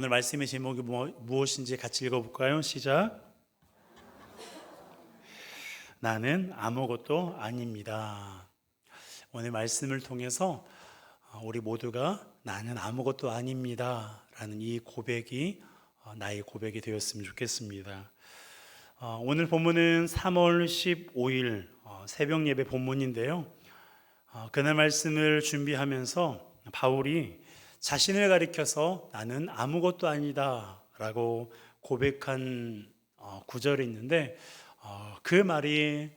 오늘 말씀의 제목이 무엇인지 같이 읽어볼까요? 시작. 나는 아무것도 아닙니다. 오늘 말씀을 통해서 우리 모두가 나는 아무것도 아닙니다 라는 이 고백이 나의 고백이 되었으면 좋겠습니다. 오늘 본문은 3월 15일 새벽 예배 본문인데요. 그날 말씀을 준비하면서 바울이 자신을 가리켜서 나는 아무것도 아니다 라고 고백한 구절이 있는데 그 말이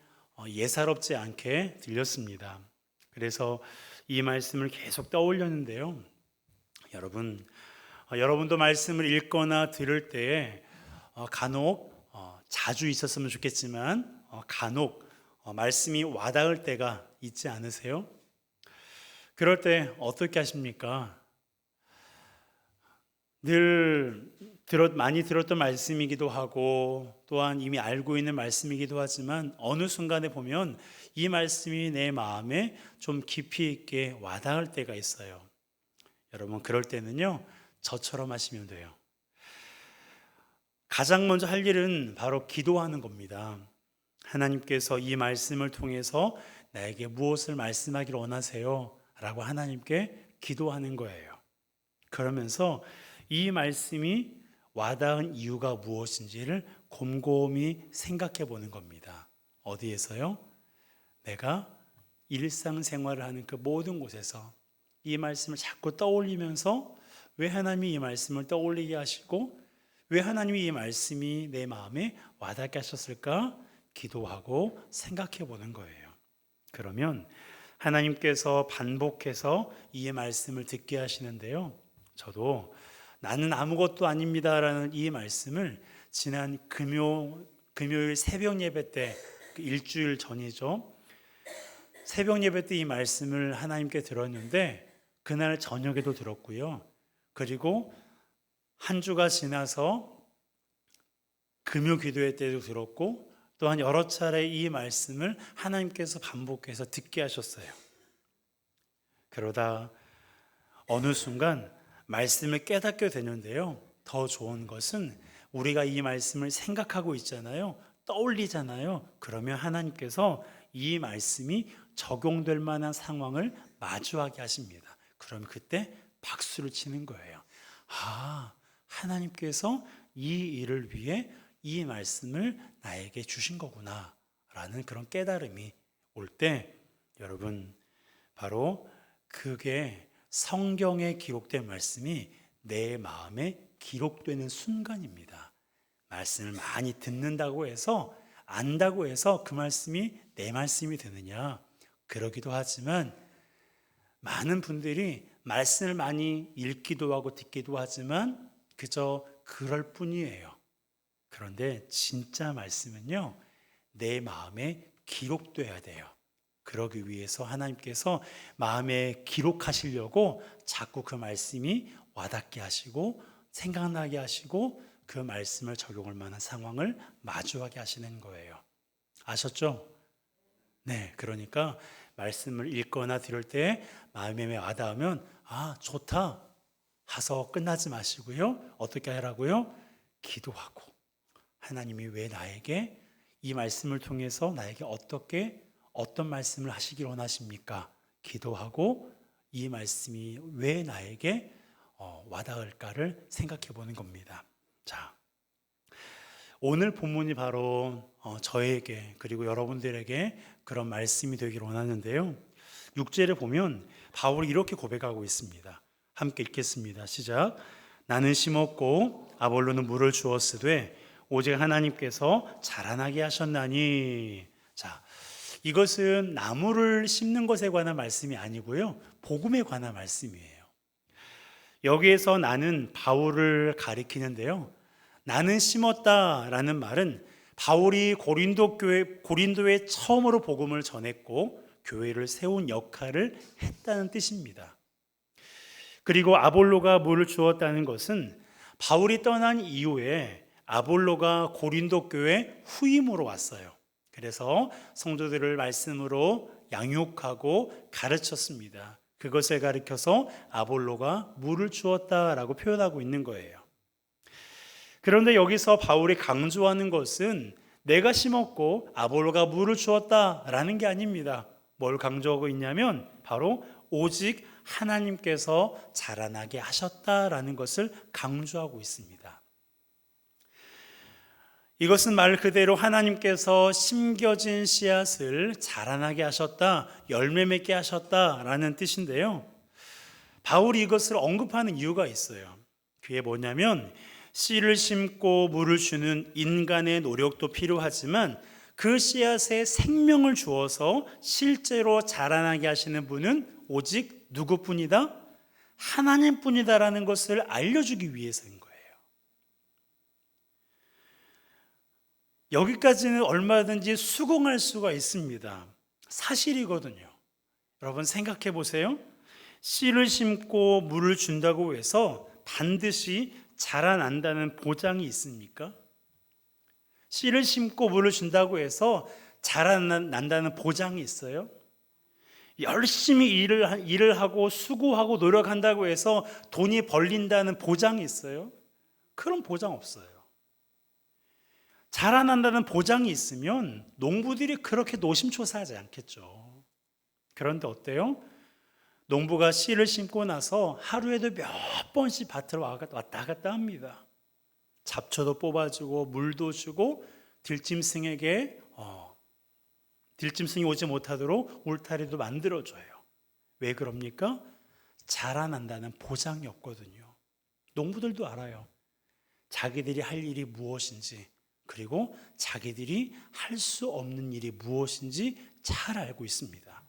예사롭지 않게 들렸습니다. 그래서 이 말씀을 계속 떠올렸는데요. 여러분도 말씀을 읽거나 들을 때에 간혹 자주 있었으면 좋겠지만 간혹 말씀이 와닿을 때가 있지 않으세요? 그럴 때 어떻게 하십니까? 늘 많이 들었던 말씀이기도 하고 또한 이미 알고 있는 말씀이기도 하지만 어느 순간에 보면 이 말씀이 내 마음에 좀 깊이 있게 와닿을 때가 있어요. 여러분, 그럴 때는요, 저처럼 하시면 돼요. 가장 먼저 할 일은 바로 기도하는 겁니다. 하나님께서 이 말씀을 통해서 나에게 무엇을 말씀하기를 원하세요? 라고 하나님께 기도하는 거예요. 그러면서 이 말씀이 와닿은 이유가 무엇인지를 곰곰이 생각해 보는 겁니다. 어디에서요? 내가 일상생활을 하는 그 모든 곳에서 이 말씀을 자꾸 떠올리면서 왜 하나님이 이 말씀을 떠올리게 하시고 왜 하나님이 이 말씀이 내 마음에 와닿게 하셨을까? 기도하고 생각해 보는 거예요. 그러면 하나님께서 반복해서 이 말씀을 듣게 하시는데요. 저도 나는 아무것도 아닙니다라는 이 말씀을 지난 금요일 새벽 예배 때 일주일 전이죠. 새벽 예배 때 이 말씀을 하나님께 들었는데 그날 저녁에도 들었고요. 그리고 한 주가 지나서 금요 기도회 때도 들었고 또한 여러 차례 이 말씀을 하나님께서 반복해서 듣게 하셨어요. 그러다 어느 순간 말씀을 깨닫게 되는데요. 더 좋은 것은 우리가 이 말씀을 생각하고 있잖아요. 떠올리잖아요. 그러면 하나님께서 이 말씀이 적용될 만한 상황을 마주하게 하십니다. 그럼 그때 박수를 치는 거예요. 하나님께서 이 일을 위해 이 말씀을 나에게 주신 거구나 라는 그런 깨달음이 올 때 여러분, 바로 그게 성경에 기록된 말씀이 내 마음에 기록되는 순간입니다. 말씀을 많이 듣는다고 해서 안다고 해서 그 말씀이 내 말씀이 되느냐? 그러기도 하지만 많은 분들이 말씀을 많이 읽기도 하고 듣기도 하지만 그저 그럴 뿐이에요. 그런데 진짜 말씀은요, 내 마음에 기록돼야 돼요. 그러기 위해서 하나님께서 마음에 기록하시려고 자꾸 그 말씀이 와닿게 하시고 생각나게 하시고 그 말씀을 적용할 만한 상황을 마주하게 하시는 거예요. 아셨죠? 네, 그러니까 말씀을 읽거나 들을 때 마음에 와닿으면 좋다 하서 끝나지 마시고요. 어떻게 하라고요? 기도하고 하나님이 왜 나에게 이 말씀을 통해서 나에게 어떤 말씀을 하시길 원하십니까? 기도하고 이 말씀이 왜 나에게 와닿을까를 생각해 보는 겁니다. 자, 오늘 본문이 바로 저에게 그리고 여러분들에게 그런 말씀이 되길 원하는데요. 6절에 보면 바울이 이렇게 고백하고 있습니다. 함께 읽겠습니다. 시작. 나는 심었고 아볼로는 물을 주었으되 오직 하나님께서 자라나게 하셨나니. 자, 이것은 나무를 심는 것에 관한 말씀이 아니고요, 복음에 관한 말씀이에요. 여기에서 나는 바울을 가리키는데요. 나는 심었다라는 말은 바울이 고린도에 처음으로 복음을 전했고 교회를 세운 역할을 했다는 뜻입니다. 그리고 아볼로가 물을 주었다는 것은 바울이 떠난 이후에 아볼로가 고린도 교회 후임으로 왔어요. 그래서 성도들을 말씀으로 양육하고 가르쳤습니다. 그것을 가리켜서 아볼로가 물을 주었다라고 표현하고 있는 거예요. 그런데 여기서 바울이 강조하는 것은 내가 심었고 아볼로가 물을 주었다라는 게 아닙니다. 뭘 강조하고 있냐면 바로 오직 하나님께서 자라나게 하셨다라는 것을 강조하고 있습니다. 이것은 말 그대로 하나님께서 심겨진 씨앗을 자라나게 하셨다, 열매 맺게 하셨다라는 뜻인데요. 바울이 이것을 언급하는 이유가 있어요. 그게 뭐냐면 씨를 심고 물을 주는 인간의 노력도 필요하지만 그 씨앗에 생명을 주어서 실제로 자라나게 하시는 분은 오직 누구뿐이다? 하나님뿐이다라는 것을 알려주기 위해서인 거예요. 여기까지는 얼마든지 수긍할 수가 있습니다. 사실이거든요. 여러분 생각해 보세요. 씨를 심고 물을 준다고 해서 반드시 자라난다는 보장이 있습니까? 씨를 심고 물을 준다고 해서 자라난다는 보장이 있어요? 열심히 일을 하고 수고하고 노력한다고 해서 돈이 벌린다는 보장이 있어요? 그런 보장 없어요. 자라난다는 보장이 있으면 농부들이 그렇게 노심초사하지 않겠죠. 그런데 어때요? 농부가 씨를 심고 나서 하루에도 몇 번씩 밭을 왔다 갔다 합니다. 잡초도 뽑아주고 물도 주고 들짐승이 오지 못하도록 울타리도 만들어줘요. 왜 그럽니까? 자라난다는 보장이 없거든요. 농부들도 알아요. 자기들이 할 일이 무엇인지, 그리고 자기들이 할 수 없는 일이 무엇인지 잘 알고 있습니다.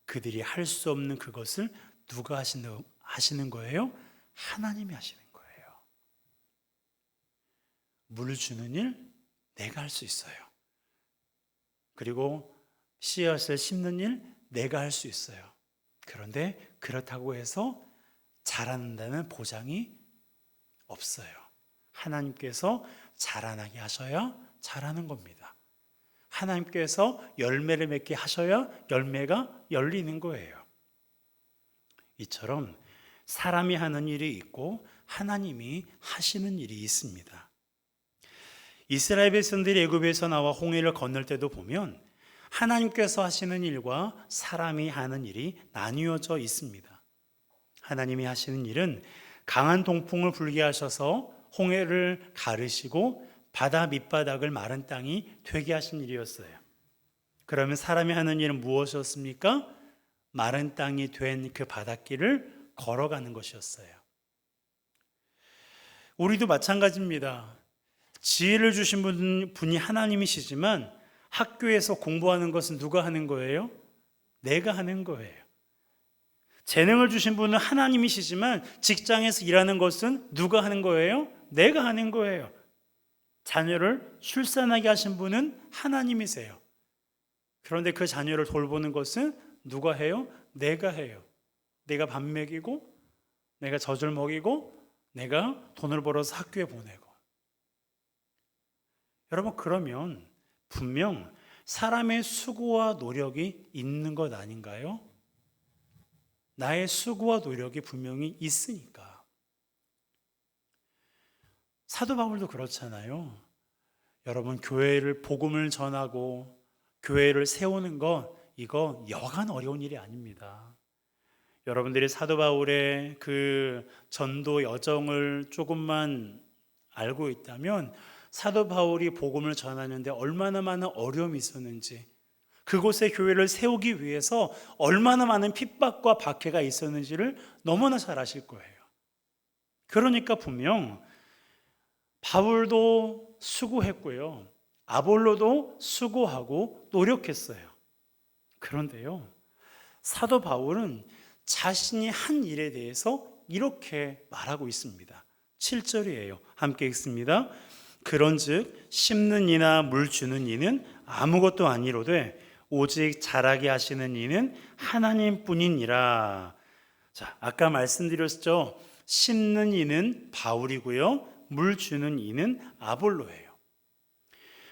그들이 할 수 없는 그것을 누가 하시는 거예요? 하나님이 하시는 거예요. 물 주는 일 내가 할 수 있어요. 그리고 씨앗을 심는 일 내가 할 수 있어요. 그런데 그렇다고 해서 자란다는 보장이 없어요. 하나님께서 자라나게 하셔야 자라는 겁니다. 하나님께서 열매를 맺게 하셔야 열매가 열리는 거예요. 이처럼 사람이 하는 일이 있고 하나님이 하시는 일이 있습니다. 이스라엘 백성들이 애굽에서 나와 홍해를 건널 때도 보면 하나님께서 하시는 일과 사람이 하는 일이 나뉘어져 있습니다. 하나님이 하시는 일은 강한 동풍을 불게 하셔서 홍해를 가르시고 바다 밑바닥을 마른 땅이 되게 하신 일이었어요. 그러면 사람이 하는 일은 무엇이었습니까? 마른 땅이 된 그 바닷길을 걸어가는 것이었어요. 우리도 마찬가지입니다. 지혜를 주신 분이 하나님이시지만 학교에서 공부하는 것은 누가 하는 거예요? 내가 하는 거예요. 재능을 주신 분은 하나님이시지만 직장에서 일하는 것은 누가 하는 거예요? 내가 하는 거예요. 자녀를 출산하게 하신 분은 하나님이세요. 그런데 그 자녀를 돌보는 것은 누가 해요? 내가 해요. 내가 밥 먹이고, 내가 젖을 먹이고, 내가 돈을 벌어서 학교에 보내고. 여러분, 그러면 분명 사람의 수고와 노력이 있는 것 아닌가요? 나의 수고와 노력이 분명히 있으니까. 사도 바울도 그렇잖아요. 여러분, 교회를 복음을 전하고 교회를 세우는 것, 이거 여간 어려운 일이 아닙니다. 여러분들이 사도 바울의 그 전도 여정을 조금만 알고 있다면 사도 바울이 복음을 전하는데 얼마나 많은 어려움이 있었는지, 그곳에 교회를 세우기 위해서 얼마나 많은 핍박과 박해가 있었는지를 너무나 잘 아실 거예요. 그러니까 분명 바울도 수고했고요, 아볼로도 수고하고 노력했어요. 그런데요, 사도 바울은 자신이 한 일에 대해서 이렇게 말하고 있습니다. 7절이에요. 함께 읽습니다. 그런즉 심는 이나 물 주는 이는 아무것도 아니로되 오직 자라게 하시는 이는 하나님뿐이니라. 자, 아까 말씀드렸죠. 심는 이는 바울이고요, 물 주는 이는 아볼로예요.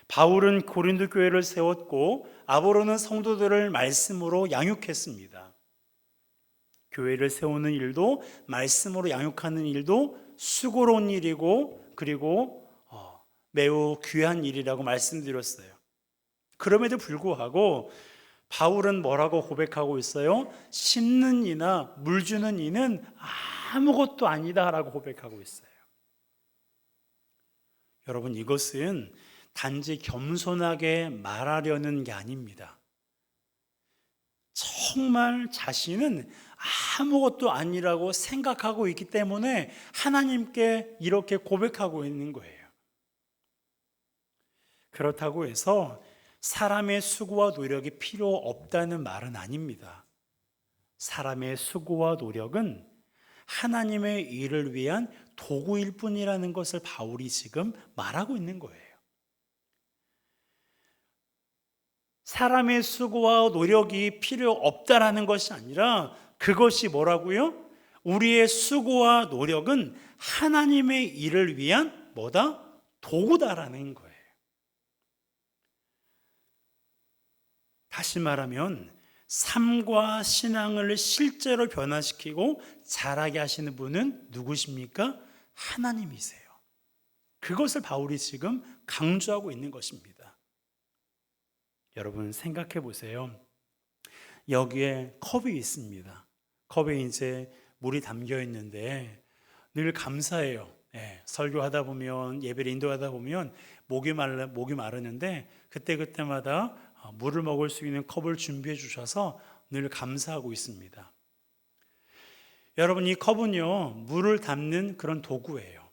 바울은 고린도 교회를 세웠고 아볼로는 성도들을 말씀으로 양육했습니다. 교회를 세우는 일도 말씀으로 양육하는 일도 수고로운 일이고 그리고 매우 귀한 일이라고 말씀드렸어요. 그럼에도 불구하고 바울은 뭐라고 고백하고 있어요? 씻는 이나 물 주는 이는 아무것도 아니다라고 고백하고 있어요. 여러분, 이것은 단지 겸손하게 말하려는 게 아닙니다. 정말 자신은 아무것도 아니라고 생각하고 있기 때문에 하나님께 이렇게 고백하고 있는 거예요. 그렇다고 해서 사람의 수고와 노력이 필요 없다는 말은 아닙니다. 사람의 수고와 노력은 하나님의 일을 위한 도구일 뿐이라는 것을 바울이 지금 말하고 있는 거예요. 사람의 수고와 노력이 필요 없다라는 것이 아니라 그것이 뭐라고요? 우리의 수고와 노력은 하나님의 일을 위한 뭐다? 도구다라는 거예요. 다시 말하면 삶과 신앙을 실제로 변화시키고 자라게 하시는 분은 누구십니까? 하나님이세요. 그것을 바울이 지금 강조하고 있는 것입니다. 여러분 생각해 보세요. 여기에 컵이 있습니다. 컵에 이제 물이 담겨 있는데 늘 감사해요. 설교하다 보면, 예배를 인도하다 보면 목이 마르는데 그때마다 물을 먹을 수 있는 컵을 준비해 주셔서 늘 감사하고 있습니다. 여러분, 이 컵은요, 물을 담는 그런 도구예요.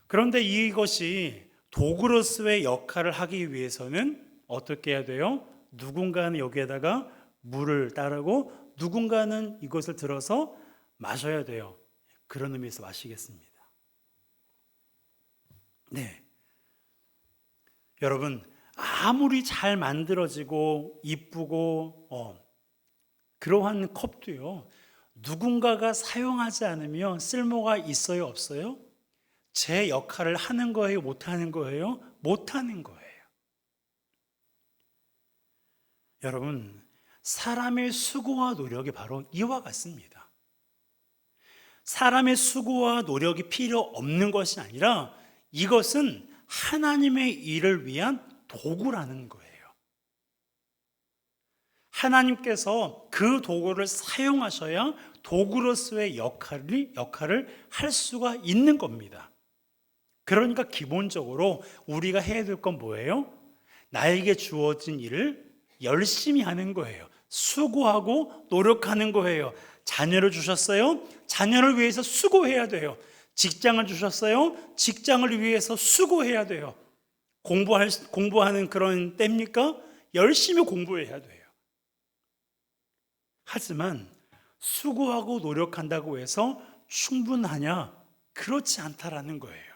그런데 이것이 도구로서의 역할을 하기 위해서는 어떻게 해야 돼요? 누군가는 여기에다가 물을 따르고 누군가는 이것을 들어서 마셔야 돼요. 그런 의미에서 마시겠습니다. 네. 여러분, 아무리 잘 만들어지고 이쁘고 그러한 컵도요, 누군가가 사용하지 않으면 쓸모가 있어요, 없어요? 제 역할을 하는 거예요, 못하는 거예요? 못하는 거예요. 여러분, 사람의 수고와 노력이 바로 이와 같습니다. 사람의 수고와 노력이 필요 없는 것이 아니라 이것은 하나님의 일을 위한 도구라는 거예요. 하나님께서 그 도구를 사용하셔야 도구로서의 역할을 할 수가 있는 겁니다. 그러니까 기본적으로 우리가 해야 될 건 뭐예요? 나에게 주어진 일을 열심히 하는 거예요. 수고하고 노력하는 거예요. 자녀를 주셨어요? 자녀를 위해서 수고해야 돼요. 직장을 주셨어요? 직장을 위해서 수고해야 돼요. 공부하는 그런 때입니까? 열심히 공부해야 돼요. 하지만 수고하고 노력한다고 해서 충분하냐? 그렇지 않다라는 거예요.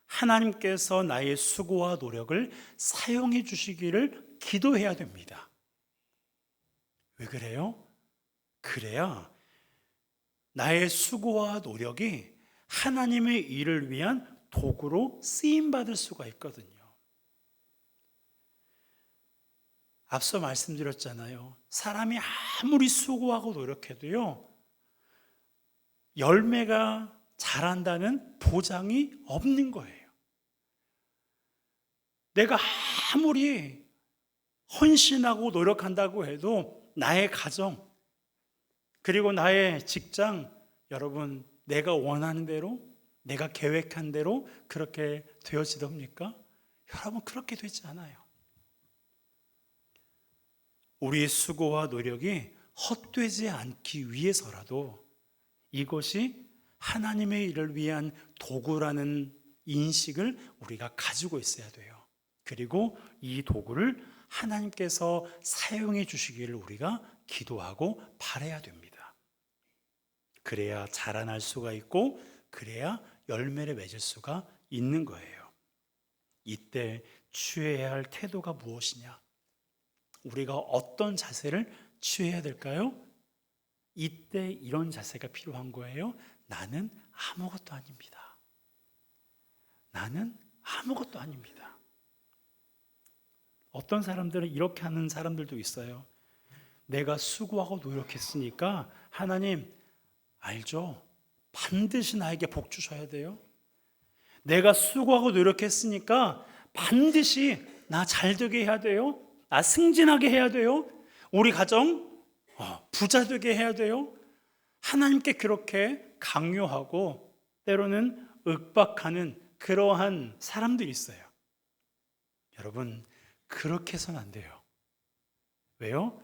하나님께서 나의 수고와 노력을 사용해 주시기를 기도해야 됩니다. 왜 그래요? 그래야 나의 수고와 노력이 하나님의 일을 위한 도구로 쓰임받을 수가 있거든요. 앞서 말씀드렸잖아요. 사람이 아무리 수고하고 노력해도요, 열매가 자란다는 보장이 없는 거예요. 내가 아무리 헌신하고 노력한다고 해도 나의 가정, 그리고 나의 직장, 여러분, 내가 원하는 대로, 내가 계획한 대로 그렇게 되어지렵니까? 여러분, 그렇게 되지 않아요. 우리의 수고와 노력이 헛되지 않기 위해서라도 이것이 하나님의 일을 위한 도구라는 인식을 우리가 가지고 있어야 돼요. 그리고 이 도구를 하나님께서 사용해 주시기를 우리가 기도하고 바라야 됩니다. 그래야 자라날 수가 있고 그래야 열매를 맺을 수가 있는 거예요. 이때 취해야 할 태도가 무엇이냐? 우리가 어떤 자세를 취해야 될까요? 이때 이런 자세가 필요한 거예요. 나는 아무것도 아닙니다. 나는 아무것도 아닙니다. 어떤 사람들은 이렇게 하는 사람들도 있어요. 내가 수고하고 노력했으니까 하나님 알죠? 반드시 나에게 복 주셔야 돼요. 내가 수고하고 노력했으니까 반드시 나 잘되게 해야 돼요. 나 승진하게 해야 돼요. 우리 가정 부자 되게 해야 돼요. 하나님께 그렇게 강요하고 때로는 윽박하는 그러한 사람들이 있어요. 여러분, 그렇게 해서는 안 돼요. 왜요?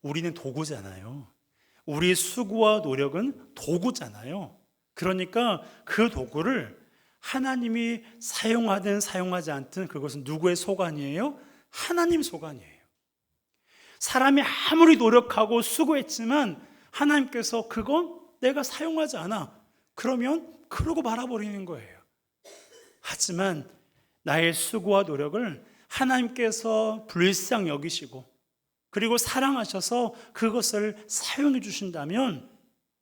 우리는 도구잖아요. 우리의 수고와 노력은 도구잖아요. 그러니까 그 도구를 하나님이 사용하든 사용하지 않든 그것은 누구의 소관이에요? 하나님 소관이에요. 사람이 아무리 노력하고 수고했지만 하나님께서 그건 내가 사용하지 않아. 그러면 그러고 말아버리는 거예요. 하지만 나의 수고와 노력을 하나님께서 불쌍히 여기시고 그리고 사랑하셔서 그것을 사용해 주신다면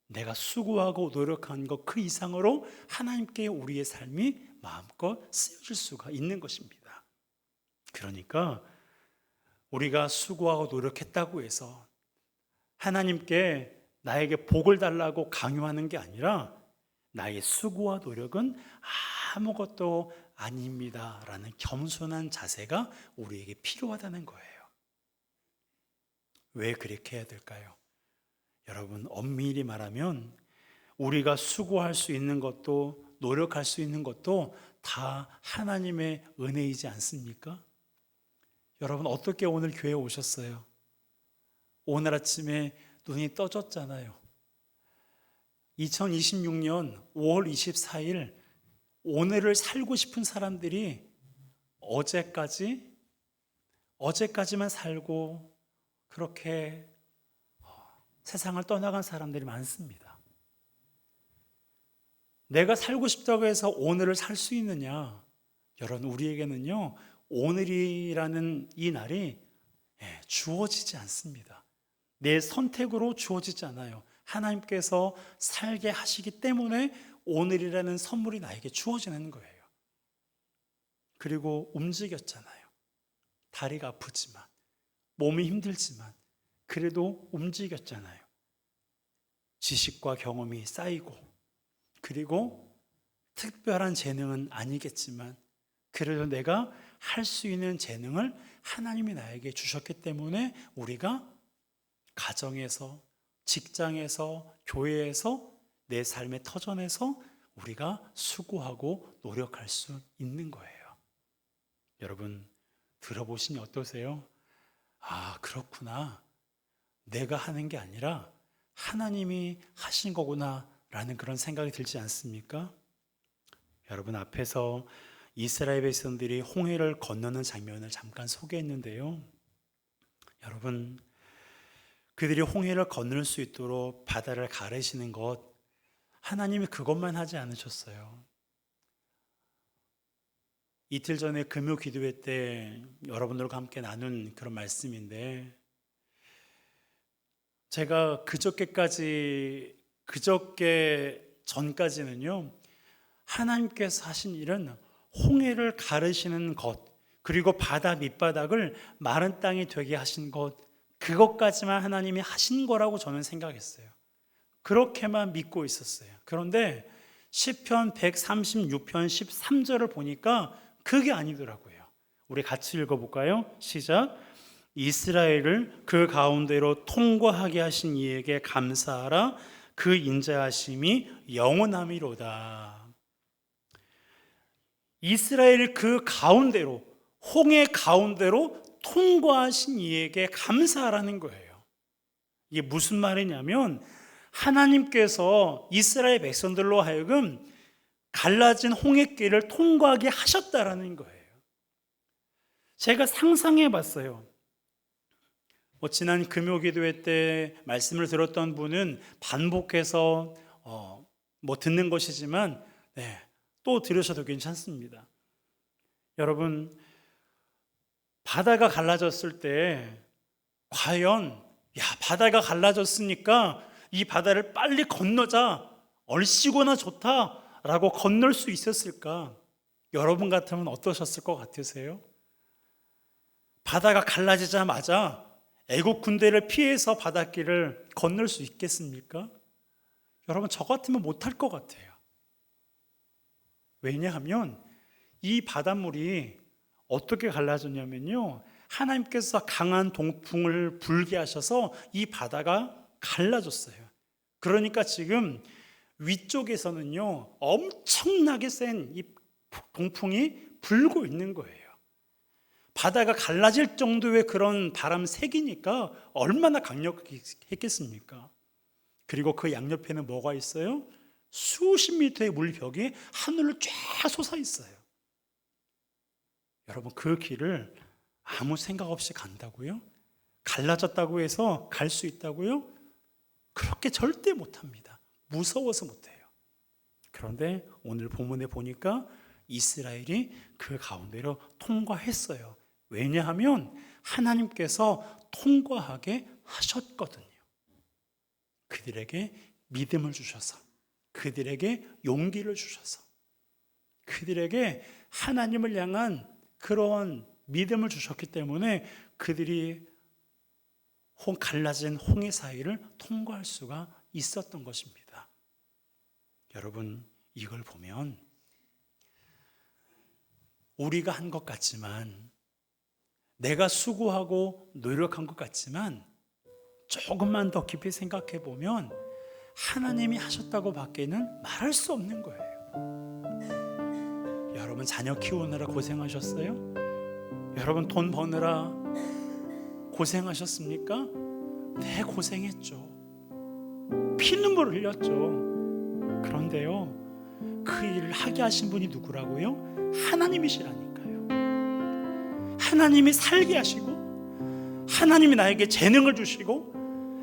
내가 수고하고 노력한 것 그 이상으로 하나님께 우리의 삶이 마음껏 쓰여질 수가 있는 것입니다. 그러니까 우리가 수고하고 노력했다고 해서 하나님께 나에게 복을 달라고 강요하는 게 아니라 나의 수고와 노력은 아무것도 아닙니다 라는 겸손한 자세가 우리에게 필요하다는 거예요. 왜 그렇게 해야 될까요? 여러분, 엄밀히 말하면 우리가 수고할 수 있는 것도 노력할 수 있는 것도 다 하나님의 은혜이지 않습니까? 여러분, 어떻게 오늘 교회에 오셨어요? 오늘 아침에 눈이 떠졌잖아요. 2026년 5월 24일 오늘을 살고 싶은 사람들이 어제까지만 살고 그렇게 세상을 떠나간 사람들이 많습니다. 내가 살고 싶다고 해서 오늘을 살 수 있느냐? 여러분, 우리에게는요, 오늘이라는 이 날이 주어지지 않습니다. 내 선택으로 주어지지 않아요. 하나님께서 살게 하시기 때문에 오늘이라는 선물이 나에게 주어지는 거예요. 그리고 움직였잖아요. 다리가 아프지만, 몸이 힘들지만 그래도 움직였잖아요. 지식과 경험이 쌓이고 그리고 특별한 재능은 아니겠지만 그래도 내가 할 수 있는 재능을 하나님이 나에게 주셨기 때문에 우리가 가정에서, 직장에서, 교회에서, 내 삶의 터전에서 우리가 수고하고 노력할 수 있는 거예요. 여러분, 들어보시니 어떠세요? 아, 그렇구나. 내가 하는 게 아니라 하나님이 하신 거구나 라는 그런 생각이 들지 않습니까? 여러분, 앞에서 이스라엘 백성들이 홍해를 건너는 장면을 잠깐 소개했는데요. 여러분, 그들이 홍해를 건널 수 있도록 바다를 가르시는 것, 하나님이 그것만 하지 않으셨어요. 이틀 전에 금요 기도회 때 여러분들과 함께 나눈 그런 말씀인데, 제가 그저께 전까지는요, 하나님께서 하신 일은 홍해를 가르시는 것, 그리고 바다 밑바닥을 마른 땅이 되게 하신 것, 그것까지만 하나님이 하신 거라고 저는 생각했어요. 그렇게만 믿고 있었어요. 그런데 시편 136편 13절을 보니까 그게 아니더라고요. 우리 같이 읽어볼까요? 시작. 이스라엘을 그 가운데로 통과하게 하신 이에게 감사하라. 그 인자하심이 영원함이로다. 이스라엘을 그 가운데로, 홍해 가운데로 통과하신 이에게 감사하라는 거예요. 이게 무슨 말이냐면 하나님께서 이스라엘 백성들로 하여금 갈라진 홍해길을 통과하게 하셨다라는 거예요. 제가 상상해 봤어요. 지난 금요 기도회 때 말씀을 들었던 분은 반복해서 듣는 것이지만 또 들으셔도 괜찮습니다. 여러분, 바다가 갈라졌을 때 과연 바다가 갈라졌으니까 이 바다를 빨리 건너자, 얼씨구나 좋다라고 건널 수 있었을까? 여러분 같으면 어떠셨을 것 같으세요? 바다가 갈라지자마자 애국 군대를 피해서 바닷길을 건널 수 있겠습니까? 여러분, 저 같으면 못할 것 같아요. 왜냐하면 이 바닷물이 어떻게 갈라졌냐면요, 하나님께서 강한 동풍을 불게 하셔서 이 바다가 갈라졌어요. 그러니까 지금 위쪽에서는요, 엄청나게 센 이 동풍이 불고 있는 거예요. 바다가 갈라질 정도의 그런 바람 색이니까 얼마나 강력했겠습니까? 그리고 그 양옆에는 뭐가 있어요? 수십 미터의 물벽이 하늘로 쫙 솟아 있어요. 여러분, 그 길을 아무 생각 없이 간다고요? 갈라졌다고 해서 갈 수 있다고요? 그렇게 절대 못합니다. 무서워서 못해요. 그런데 오늘 본문에 보니까 이스라엘이 그 가운데로 통과했어요. 왜냐하면 하나님께서 통과하게 하셨거든요. 그들에게 믿음을 주셔서, 그들에게 용기를 주셔서, 그들에게 하나님을 향한 그런 믿음을 주셨기 때문에 그들이 갈라진 홍해 사이를 통과할 수가 있었던 것입니다. 여러분, 이걸 보면 우리가 한 것 같지만, 내가 수고하고 노력한 것 같지만, 조금만 더 깊이 생각해 보면 하나님이 하셨다고 밖에는 말할 수 없는 거예요. 여러분, 자녀 키우느라 고생하셨어요? 여러분, 돈 버느라 고생하셨습니까? 네, 고생했죠. 피눈물 흘렸죠. 그런데요, 그 일을 하게 하신 분이 누구라고요? 하나님이시라니까요. 하나님이 살게 하시고, 하나님이 나에게 재능을 주시고,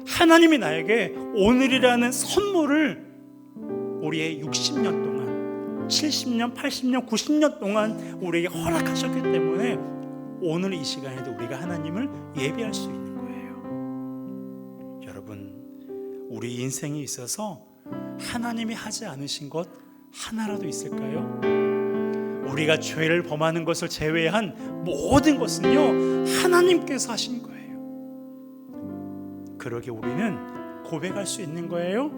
하나님이 나에게 오늘이라는 선물을 우리의 60년 동안, 70년, 80년, 90년 동안 우리에게 허락하셨기 때문에 오늘 이 시간에도 우리가 하나님을 예배할 수 있는 거예요. 여러분, 우리 인생에 있어서 하나님이 하지 않으신 것 하나라도 있을까요? 우리가 죄를 범하는 것을 제외한 모든 것은요, 하나님께서 하신 거예요. 그러게 우리는 고백할 수 있는 거예요.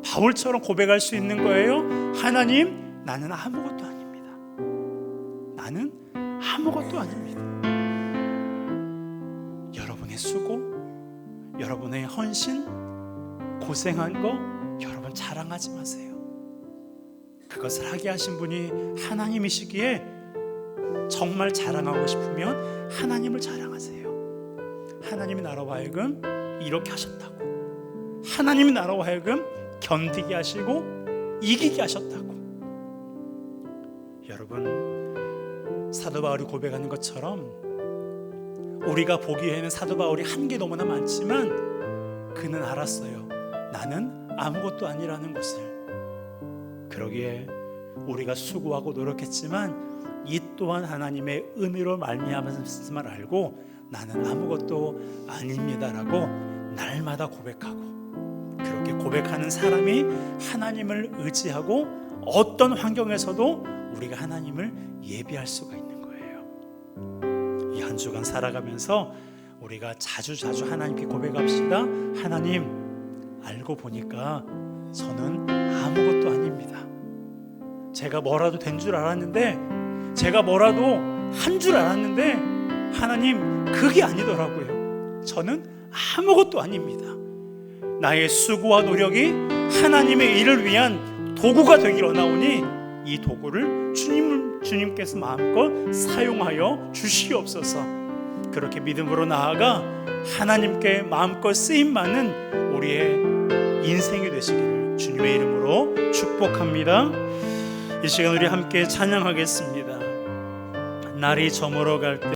바울처럼 고백할 수 있는 거예요. 하나님, 나는 아무것도 아닙니다. 나는 아무것도 아닙니다. 여러분의 수고, 여러분의 헌신, 고생한 거 여러분 자랑하지 마세요. 그것을 하게 하신 분이 하나님이시기에 정말 자랑하고 싶으면 하나님을 자랑하세요. 하나님이 나로 하여금 이렇게 하셨다고, 하나님이 나로 하여금 견디게 하시고 이기게 하셨다고. 여러분, 사도 바울이 고백하는 것처럼 우리가 보기에는 사도 바울이 한 게 너무나 많지만 그는 알았어요. 나는 아무것도 아니라는 것을. 그러기에 우리가 수고하고 노력했지만 이 또한 하나님의 은혜로 말미암았음을 알고 나는 아무것도 아닙니다라고 날마다 고백하고, 그렇게 고백하는 사람이 하나님을 의지하고 어떤 환경에서도 우리가 하나님을 예배할 수가 있는 거예요. 이 한 주간 살아가면서 우리가 자주 하나님께 고백합시다. 하나님, 알고 보니까 저는 아무것도 아닙니다. 제가 뭐라도 된 줄 알았는데, 제가 뭐라도 한 줄 알았는데 하나님, 그게 아니더라고요. 저는 아무것도 아닙니다. 나의 수고와 노력이 하나님의 일을 위한 도구가 되기를 원하오니 이 도구를 주님께서 마음껏 사용하여 주시옵소서. 그렇게 믿음으로 나아가 하나님께 마음껏 쓰임받는 우리의 인생이 되시기를 주님의 이름으로 축복합니다. 이 시간 우리 함께 찬양하겠습니다. 날이 저물어 갈 때